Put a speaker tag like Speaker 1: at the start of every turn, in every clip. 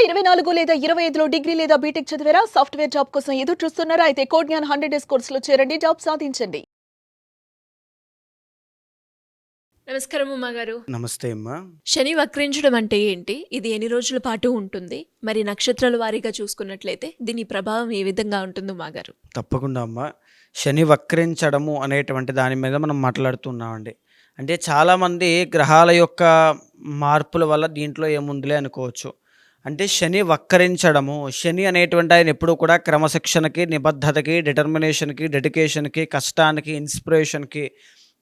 Speaker 1: 2024 లేదా 25లో డిగ్రీ లేదా బీటెక్ చదివారా? సాఫ్ట్‌వేర్ జాబ్ కోసం ఎదురు చూస్తున్నారా? అయితే కోడ్ జ్ఞాన్ 100 డేస్ కోర్సులో చేరండి. జాబ్ సాధించండి. నమస్కారం ఉమాగారు.
Speaker 2: నమస్తే అమ్మా.
Speaker 1: శని వక్రించడం అంటే ఏంటి? ఇది ఎన్ని రోజుల పాటు ఉంటుంది? మరి నక్షత్రాల వారీగా చూసుకున్నట్లయితే దీని ప్రభావం ఏ విధంగా ఉంటుంది ఉమాగారు?
Speaker 2: తప్పకుండా అమ్మా. శని వక్రించడము అనేటువంటి దాని మీద మనం మాట్లాడుతున్నామండి. అంటే చాలామంది గ్రహాల యొక్క మార్పుల వల్ల దీంట్లో ఏముందిలే అనుకోవచ్చు. అంటే శని వక్రించడము, శని అనేటువంటి ఆయన ఎప్పుడూ కూడా క్రమశిక్షణకి, నిబద్ధతకి, డిటర్మినేషన్‌కి, డెడికేషన్‌కి, కష్టానికి, ఇన్స్పిరేషన్‌కి,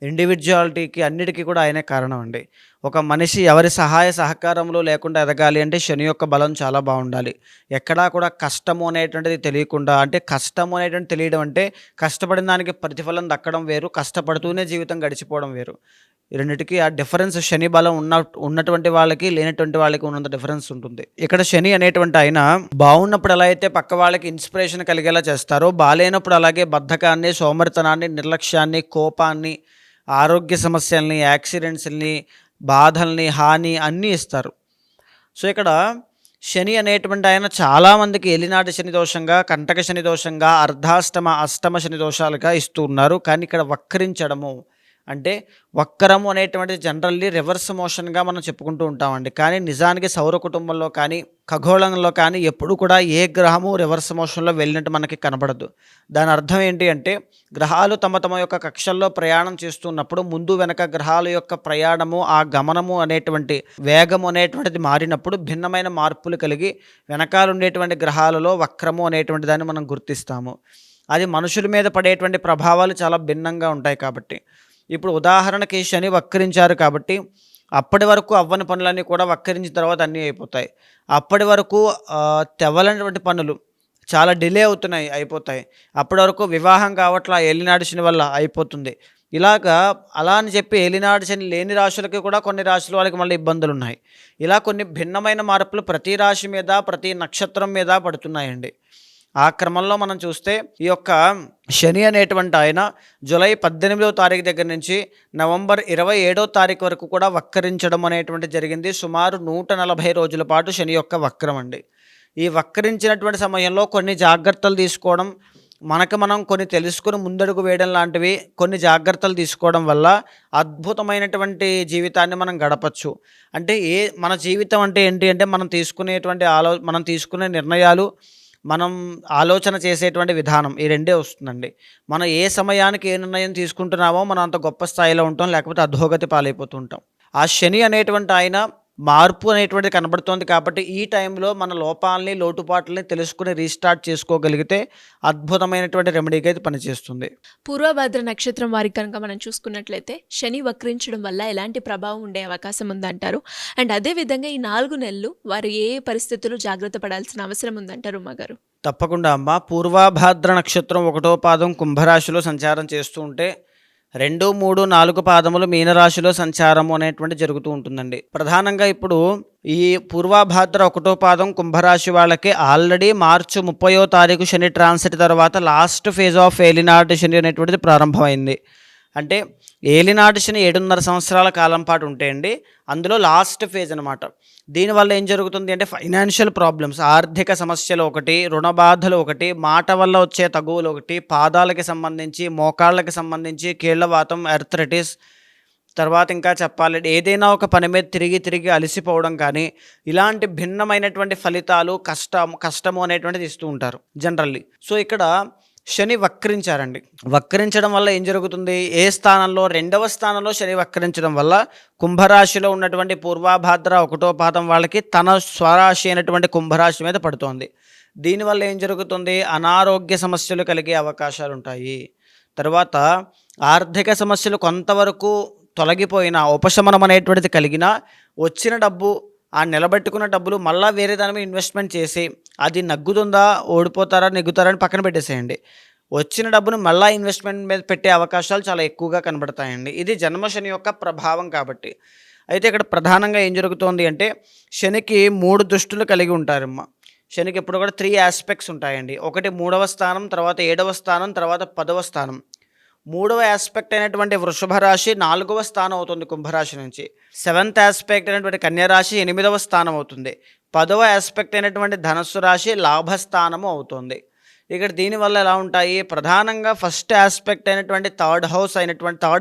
Speaker 2: ఇండివిడ్యువాలిటీకి అన్నిటికీ కూడా ఆయనే కారణం అండి. ఒక మనిషి ఎవరి సహాయ సహకారంలో లేకుండా ఎదగాలి అంటే శని యొక్క బలం చాలా బాగుండాలి. ఎక్కడా కూడా కష్టము అనేటువంటిది తెలియకుండా, అంటే కష్టము అనేటువంటిది తెలియడం అంటే కష్టపడిన దానికి ప్రతిఫలం దక్కడం వేరు, కష్టపడుతూనే జీవితం గడిచిపోవడం వేరు. ఈ రెండిటికి ఆ డిఫరెన్స్ శని బలం ఉన్నటువంటి వాళ్ళకి, లేనటువంటి వాళ్ళకి ఉన్నంత డిఫరెన్స్ ఉంటుంది. ఇక్కడ శని అనేటువంటి ఆయన బాగున్నప్పుడు ఎలా అయితే పక్క వాళ్ళకి ఇన్స్పిరేషన్ కలిగేలా చేస్తారో, బాలేనప్పుడు అలాగే బద్ధకాన్ని, సోమరితనాన్ని, నిర్లక్ష్యాన్ని, కోపాన్ని, ఆరోగ్య సమస్యల్ని, యాక్సిడెంట్స్‌ని, బాధల్ని, హాని అన్నీ ఇస్తారు. సో, ఇక్కడ శని అనేటువంటి ఆయన చాలామందికి ఏలినాటి శని దోషంగా, కంటక శని దోషంగా, అర్ధాష్టమ, అష్టమ శని దోషాలుగా ఇస్తూ ఉన్నారు. కానీ ఇక్కడ వక్రించడము అంటే వక్రము అనేటువంటిది జనరల్లీ రివర్స్ మోషన్గా మనం చెప్పుకుంటూ ఉంటామండి. కానీ నిజానికి సౌర కుటుంబంలో కానీ, ఖగోళంలో కానీ ఎప్పుడు కూడా ఏ గ్రహము రివర్స్ మోషన్లో వెళ్ళినట్టు మనకి కనబడదు. దాని అర్థం ఏంటి అంటే గ్రహాలు తమ తమ యొక్క కక్షల్లో ప్రయాణం చేస్తున్నప్పుడు ముందు వెనక గ్రహాల యొక్క ప్రయాణము, ఆ గమనము అనేటువంటి వేగము అనేటువంటిది మారినప్పుడు భిన్నమైన మార్పులు కలిగి వెనకాల ఉండేటువంటి గ్రహాలలో వక్రము అనేటువంటి దాన్ని మనం గుర్తిస్తాము. అది మనుషుల మీద పడేటువంటి ప్రభావాలు చాలా భిన్నంగా ఉంటాయి కాబట్టి. ఇప్పుడు ఉదాహరణకి శని వక్రించారు కాబట్టి అప్పటి వరకు అవ్వని పనులన్నీ కూడా వక్రించిన తర్వాత అన్నీ అయిపోతాయి. అప్పటి వరకు తెవ్వలైనటువంటి పనులు చాలా డిలే అయిపోతాయి. అప్పటి వరకు వివాహం కావట్లా ఏలినాటి శని వల్ల అయిపోతుంది. ఇలాగా అలా అని చెప్పి ఏలినాటి శని లేని రాశులకి కూడా కొన్ని రాశుల వాళ్ళకి మళ్ళీ ఇబ్బందులు ఉన్నాయి. ఇలా కొన్ని భిన్నమైన మార్పులు ప్రతి రాశి మీద, ప్రతి నక్షత్రం మీద పడుతున్నాయండి. ఆ క్రమంలో మనం చూస్తే ఈ యొక్క శని అనేటువంటి ఆయన జూలై 18వ తారీఖు దగ్గర నుంచి నవంబర్ 27వ తారీఖు వరకు కూడా వక్రించడం అనేటువంటి జరిగింది. సుమారు 140 రోజుల పాటు శని యొక్క వక్రం అండి. ఈ వక్రించినటువంటి సమయంలో కొన్ని జాగ్రత్తలు తీసుకోవడం, మనకు మనం కొన్ని తెలుసుకుని ముందడుగు వేయడం లాంటివి, కొన్ని జాగ్రత్తలు తీసుకోవడం వల్ల అద్భుతమైనటువంటి జీవితాన్ని మనం గడపచ్చు. అంటే మన జీవితం అంటే ఏంటి అంటే మనం తీసుకునే నిర్ణయాలు, మనం ఆలోచన చేసేటువంటి విధానం, ఈ రెండే వస్తుందండి. మనం ఏ సమయానికి ఏ నిర్ణయం తీసుకుంటున్నామో మనం అంత గొప్ప స్థాయిలో ఉంటాం, లేకపోతే అధోగతి పాలైపోతూ ఉంటాం. ఆ శని అనేటువంటి ఆయన మార్పు అనేటువంటిది కనబడుతోంది కాబట్టి ఈ టైంలో మన లోపాలని, లోటుపాట్లని తెలుసుకుని రీస్టార్ట్ చేసుకోగలిగితే అద్భుతమైనటువంటి రెమెడీగా ఇది పనిచేస్తుంది.
Speaker 1: పూర్వభద్ర నక్షత్రం వారికి కనుక మనం చూసుకున్నట్లయితే శని వక్రించడం వల్ల ఎలాంటి ప్రభావం ఉండే అవకాశం ఉందంటారు? అండ్ అదేవిధంగా ఈ 4 నెలలు వారు ఏ పరిస్థితుల్లో జాగ్రత్త పడాల్సిన అవసరం ఉందంటారు ఉమాగారు?
Speaker 2: తప్పకుండా అమ్మ. పూర్వభాద్ర నక్షత్రం 1వ పాదం కుంభరాశిలో సంచారం చేస్తూ ఉంటే 2, 3, 4 పాదములు మీనరాశిలో సంచారము అనేటువంటి జరుగుతూ ఉంటుందండి. ప్రధానంగా ఇప్పుడు ఈ పూర్వభాద్ర 1వ పాదం కుంభరాశి వాళ్ళకి ఆల్రెడీ మార్చి 30వ తారీఖు శని ట్రాన్సిట్ తర్వాత లాస్ట్ ఫేజ్ ఆఫ్ ఏలినాటి శని అనేటువంటిది ప్రారంభమైంది. అంటే ఏలినాటి శని 7.5 సంవత్సరాల కాలం పాటు ఉంటాయండి. అందులో లాస్ట్ ఫేజ్ అనమాట. దీనివల్ల ఏం జరుగుతుంది అంటే ఫైనాన్షియల్ ప్రాబ్లమ్స్, ఆర్థిక సమస్యలు ఒకటి, రుణ బాధలు ఒకటి, మాట వల్ల వచ్చే తగువులు ఒకటి, పాదాలకి సంబంధించి, మోకాళ్ళకి సంబంధించి, కీళ్లవాతం, ఆర్థరైటిస్, తర్వాత ఇంకా చెప్పాలంటే ఏదైనా ఒక పని మీద తిరిగి అలసిపోవడం కానీ, ఇలాంటి భిన్నమైనటువంటి ఫలితాలు, కష్టము అనేటువంటిది ఇస్తూ ఉంటారు జనరల్లీ. సో ఇక్కడ శని వక్రించారండి. వక్రించడం వల్ల ఏం జరుగుతుంది? ఏ స్థానంలో? 2వ స్థానంలో శని వక్రించడం వల్ల కుంభరాశిలో ఉన్నటువంటి పూర్వభాద్ర 1వ పాదం వాళ్ళకి తన స్వరాశి అయినటువంటి కుంభరాశి మీద పడుతోంది. దీనివల్ల ఏం జరుగుతుంది? అనారోగ్య సమస్యలు కలిగే అవకాశాలు ఉంటాయి. తర్వాత ఆర్థిక సమస్యలు కొంతవరకు తొలగిపోయినా, ఉపశమనం అనేటువంటిది కలిగినా, వచ్చిన డబ్బు, ఆ నిలబెట్టుకున్న డబ్బులు మళ్ళీ వేరే దాని మీద ఇన్వెస్ట్మెంట్ చేసి అది నెగ్గుతారా అని పక్కన పెట్టేసేయండి. వచ్చిన డబ్బును మళ్ళీ ఇన్వెస్ట్మెంట్ మీద పెట్టే అవకాశాలు చాలా ఎక్కువగా కనబడతాయండి. ఇది జన్మశని యొక్క ప్రభావం కాబట్టి. అయితే ఇక్కడ ప్రధానంగా ఏం జరుగుతోంది అంటే శనికి 3 దృష్టులు కలిగి ఉంటారమ్మ. శనికి ఎప్పుడు కూడా 3 ఆస్పెక్ట్స్ ఉంటాయండి. ఒకటి 3వ స్థానం, తర్వాత 7వ స్థానం, తర్వాత 10వ స్థానం. 3వ ఆస్పెక్ట్ అయినటువంటి వృషభ రాశి 4వ స్థానం అవుతుంది కుంభరాశి నుంచి. 7th ఆస్పెక్ట్ అయినటువంటి కన్యా రాశి 8వ స్థానం అవుతుంది. 10వ ఆస్పెక్ట్ అయినటువంటి ధనస్సు రాశి లాభస్థానము అవుతుంది. ఇక్కడ దీనివల్ల ఎలా ఉంటాయి, ప్రధానంగా ఫస్ట్ ఆస్పెక్ట్ అయినటువంటి థర్డ్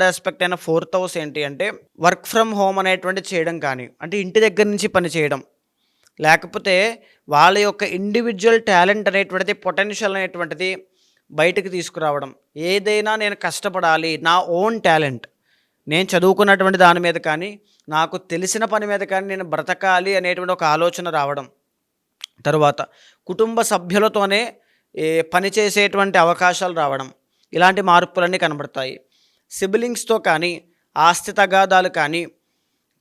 Speaker 2: ఆస్పెక్ట్ అయిన 4th హౌస్ ఏంటి అంటే వర్క్ ఫ్రమ్ హోమ్ అనేటువంటి చేయడం కానీ, అంటే ఇంటి దగ్గర నుంచి పని చేయడం, లేకపోతే వాళ్ళ యొక్క ఇండివిజువల్ టాలెంట్ అనేటువంటిది, పొటెన్షియల్ అనేటువంటిది బయటకు తీసుకురావడం. ఏదైనా నేను కష్టపడాలి, నా ఓన్ టాలెంట్, నేను చదువుకున్నటువంటి దాని మీద కానీ, నాకు తెలిసిన పని మీద కానీ నేను బ్రతకాలి అనేటువంటి ఒక ఆలోచన రావడం. తరువాత కుటుంబ సభ్యులతోనే పని చేసేటువంటి అవకాశాలు రావడం. ఇలాంటి మార్పులన్నీ కనబడతాయి. సిబ్లింగ్స్తో కానీ, ఆస్తి తగాదాలు కానీ,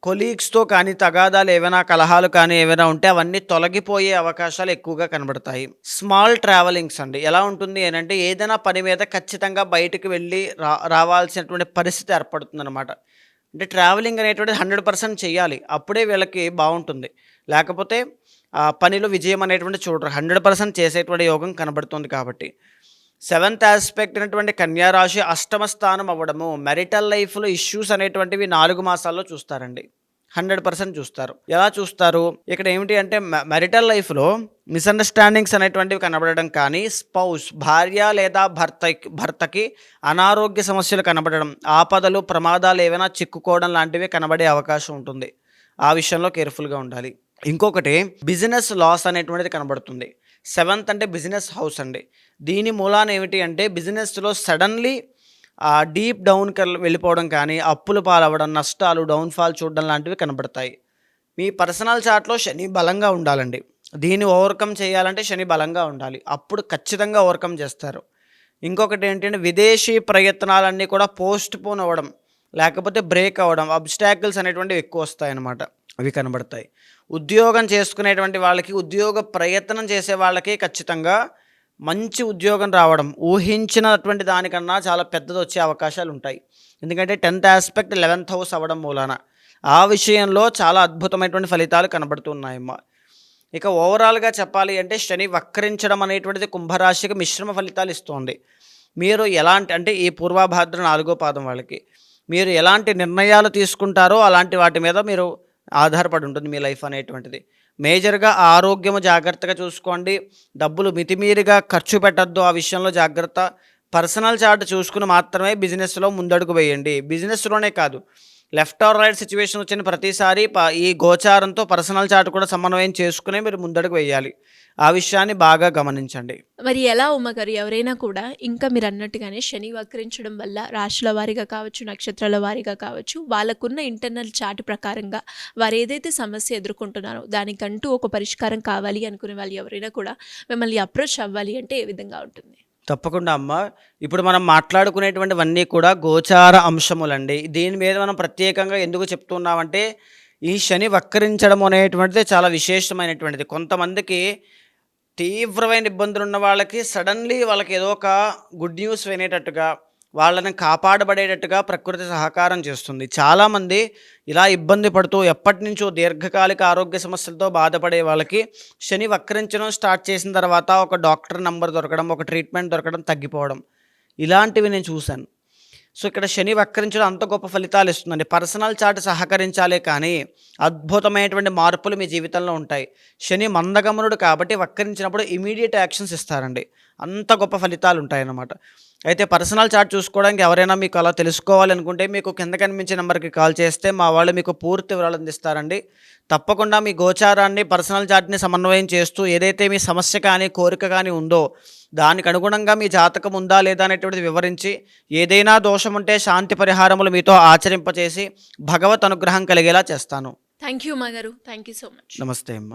Speaker 2: కొలీగ్స్తో కానీ తగాదాలు ఏవైనా, కలహాలు కానీ ఏవైనా ఉంటే అవన్నీ తొలగిపోయే అవకాశాలు ఎక్కువగా కనబడతాయి. స్మాల్ ట్రావెలింగ్స్ అండి. ఎలా ఉంటుంది అంటే ఏదైనా పని మీద ఖచ్చితంగా బయటికి వెళ్ళి రావాల్సినటువంటి పరిస్థితి ఏర్పడుతుందన్నమాట. అంటే ట్రావెలింగ్ అనేటువంటిది 100% చేయాలి, అప్పుడే వీళ్ళకి బాగుంటుంది. లేకపోతే పనిలో విజయం అనేటువంటి చూడరు. 100% చేసేటువంటి యోగం కనబడుతుంది. కాబట్టి 7th ఆస్పెక్ట్ అయినటువంటి కన్యా రాశి అష్టమ స్థానం అవ్వడము, మెరిటల్ లైఫ్లో ఇష్యూస్ అనేటువంటివి 4 మాసాల్లో చూస్తారండి. 100% చూస్తారు. ఎలా చూస్తారు, ఇక్కడ ఏమిటి అంటే మెరిటల్ లైఫ్లో మిస్అండర్స్టాండింగ్స్ అనేటువంటివి కనబడడం కానీ, స్పౌస్ భార్య లేదా భర్తకి అనారోగ్య సమస్యలు కనబడడం, ఆపదలు ప్రమాదాలు ఏవైనా చిక్కుకోవడం లాంటివి కనబడే అవకాశం ఉంటుంది. ఆ విషయంలో కేర్ఫుల్గా ఉండాలి. ఇంకొకటి బిజినెస్ లాస్ అనేటువంటిది కనబడుతుంది. 7th అంటే బిజినెస్ హౌస్ అండి. దీని మూలాన ఏమిటి అంటే బిజినెస్లో సడన్లీ డీప్ డౌన్కి వెళ్ళిపోవడం కానీ, అప్పులు పాలవ్వడం, నష్టాలు, డౌన్ఫాల్ చూడడం లాంటివి కనబడతాయి. మీ పర్సనల్ చార్ట్లో శని బలంగా ఉండాలండి. దీన్ని ఓవర్కమ్ చేయాలంటే శని బలంగా ఉండాలి, అప్పుడు ఖచ్చితంగా ఓవర్కమ్ చేస్తారు. ఇంకొకటి ఏంటంటే విదేశీ ప్రయత్నాలన్నీ కూడా పోస్ట్ పోన్ అవ్వడం, లేకపోతే బ్రేక్ అవ్వడం, అబ్స్టాకిల్స్ అనేటువంటివి ఎక్కువ వస్తాయన్నమాట, అవి కనబడతాయి. ఉద్యోగం చేసుకునేటువంటి వాళ్ళకి, ఉద్యోగ ప్రయత్నం చేసే వాళ్ళకి ఖచ్చితంగా మంచి ఉద్యోగం రావడం, ఊహించినటువంటి దానికన్నా చాలా పెద్దది వచ్చే అవకాశాలు ఉంటాయి. ఎందుకంటే 10th ఆస్పెక్ట్ 11th హౌస్ అవ్వడం మూలాన ఆ విషయంలో చాలా అద్భుతమైనటువంటి ఫలితాలు కనబడుతున్నాయమ్మ. ఇక ఓవరాల్గా చెప్పాలి అంటే శని వక్రించడం అనేటువంటిది కుంభరాశికి మిశ్రమ ఫలితాలు ఇస్తుంది. మీరు ఎలాంటి అంటే ఈ పూర్వభాద్ర 4వ పాదం వాళ్ళకి మీరు ఎలాంటి నిర్ణయాలు తీసుకుంటారో అలాంటి వాటి మీద మీరు ఆధారపడి ఉంటుంది మీ లైఫ్ అనేటువంటిది. మేజర్గా ఆరోగ్యము జాగ్రత్తగా చూసుకోండి, డబ్బులు మితిమీరిగా ఖర్చు పెట్టద్దు, ఆ విషయంలో జాగ్రత్త. పర్సనల్ చార్ట్ చూసుకుని మాత్రమే బిజినెస్లో ముందడుగు వేయండి. బిజినెస్లోనే కాదు, లెఫ్ట్ ఆర్ రైట్ సిచ్యువేషన్ వచ్చిన ప్రతిసారి ఈ గోచారంతో పర్సనల్ చార్ట్ కూడా సమన్వయం చేసుకునే మీరు ముందడుగు వేయాలి. ఆ విషయాన్ని బాగా గమనించండి.
Speaker 1: మరి ఎలా ఉమ్మగారు, ఎవరైనా కూడా ఇంకా మీరు అన్నట్టుగానే శని వక్రించడం వల్ల రాశుల వారీగా కావచ్చు, నక్షత్రాల వారీగా కావచ్చు, వాళ్ళకున్న ఇంటర్నల్ చార్ట్ ప్రకారంగా వారు ఏదైతే సమస్య ఎదుర్కొంటున్నారో దానికంటూ ఒక పరిష్కారం కావాలి అనుకునే వాళ్ళు ఎవరైనా కూడా మిమ్మల్ని అప్రోచ్ అవ్వాలి అంటే ఏ విధంగా ఉంటుంది?
Speaker 2: తప్పకుండా అమ్మ. ఇప్పుడు మనం మాట్లాడుకునేటువంటివన్నీ కూడా గోచార అంశములండి. దీని మీద మనం ప్రత్యేకంగా ఎందుకు చెప్తున్నామంటే ఈ శని వక్రించడం అనేటువంటిది చాలా విశేషమైనటువంటిది. కొంతమందికి తీవ్రమైన ఇబ్బందులు ఉన్న వాళ్ళకి సడన్లీ వాళ్ళకి ఏదో ఒక గుడ్ న్యూస్ వినేటట్టుగా, వాళ్ళని కాపాడబడేటట్టుగా ప్రకృతి సహకారం చేస్తుంది. చాలామంది ఇలా ఇబ్బంది పడుతూ ఎప్పటి నుంచో దీర్ఘకాలిక ఆరోగ్య సమస్యలతో బాధపడే వాళ్ళకి శని వక్రించడం స్టార్ట్ చేసిన తర్వాత ఒక డాక్టర్ నంబర్ దొరకడం, ఒక ట్రీట్మెంట్ దొరకడం, తగ్గిపోవడం, ఇలాంటివి నేను చూశాను. సో ఇక్కడ శని వక్రించడం అంత గొప్ప ఫలితాలు ఇస్తుందండి. పర్సనల్ చార్ట్ సహకరించాలే కానీ అద్భుతమైనటువంటి మార్పులు మీ జీవితంలో ఉంటాయి. శని మందగమనుడు కాబట్టి వక్రించినప్పుడు ఇమీడియట్ యాక్షన్స్ ఇస్తారండి, అంత గొప్ప ఫలితాలు ఉంటాయన్నమాట. అయితే పర్సనల్ చార్ట్ చూసుకోవడానికి ఎవరైనా మీకు అలా తెలుసుకోవాలనుకుంటే మీకు కింద కనిపించే నెంబర్కి కాల్ చేస్తే మా వాళ్ళు మీకు పూర్తి వివరాలు అందిస్తారండి. తప్పకుండా మీ గోచారాన్ని, పర్సనల్ చార్ట్ని సమన్వయం చేస్తూ ఏదైతే మీ సమస్య కానీ కోరిక కానీ ఉందో దానికి అనుగుణంగా మీ జాతకం ఉందా లేదా అనేటువంటిది వివరించి, ఏదైనా దోషం ఉంటే శాంతి పరిహారములు మీతో ఆచరింపచేసి భగవత్ అనుగ్రహం కలిగేలా చేస్తాను.
Speaker 1: థ్యాంక్ యూ ఉమ్మగారు, థ్యాంక్ యూ సో మచ్.
Speaker 2: నమస్తే అమ్మ.